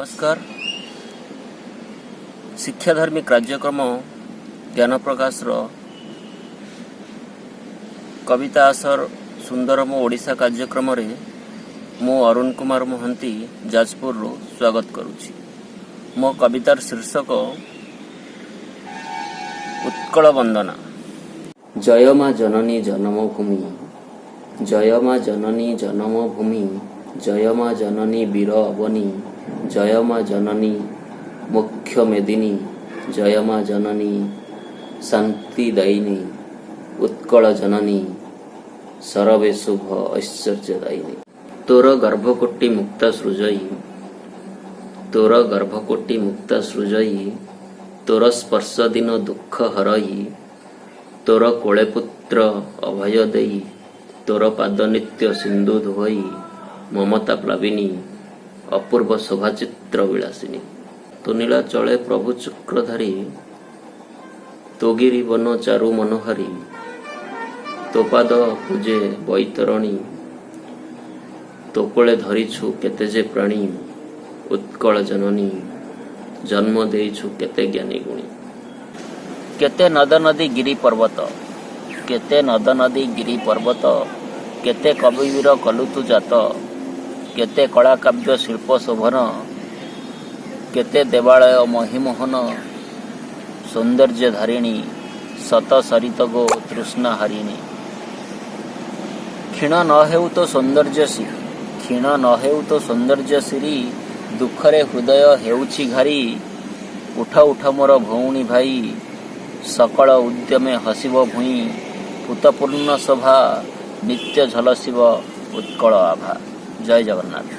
नमस्कार। शिक्षाधर्मी कार्यक्रम ज्ञान प्रकाश कविता आसर सुंदरम ओडिशा कार्यक्रम रे मु अरुण कुमार मोहंती जाजपुर स्वागत करुछि। मो कवितार शीर्षक उत्कल वंदना। जय मां जननी जन्मभूमि, जय मां जननी जन्मभूमि, जय मां जननी वीर अवनी, जय मां जननी मुख्य मेदिनी, जय मां जननी शांति दायिनी, उत्कल जननी सरवे शुभ ऐश्वर्य दायिनी। तोर गर्भकोटि मुक्ता सृजयी, तोर गर्भकोटि मुक्ता सृजयी, तोर स्पर्श दिन दुख हरई, तोर कोले पुत्र अभय देई, तोर पाद नित्य सिंधु धोई, ममता प्लाविनी अपूर्व शोभाचित्र विलासिनी। तो नीला चले प्रभु चक्रधारी, तो गिरी वन चारु मनोहरी, तो पाद पूजे बैतरणी, तो कोले धरिछु केते जे प्राणी, उत्कल जननी जन्म देइछु केते ज्ञानी गुणी। केते नद नदी गिरी पर्वत, केते नद नदी गिरी पर्वत, केते कविवीर कलु तु जात, केते कला काव्य शिल्प शोभन, केते देवालय महिमोहन, सौंदर्य धारिणी शत सरित गो तृष्णा हारिणी। क्षीण न हेउ तो सौंदर्य सिरी, क्षीण न हेउ तो सौंदर्य सिरी, दुखरे हृदय हेउछि घारी, उठ उठ मोर भौणी भाई, सकल उद्यमे हसिब भुई, पूतपूर्ण शोभा नित्य झलसिब उत्कल आभा। जय जगन्नाथ।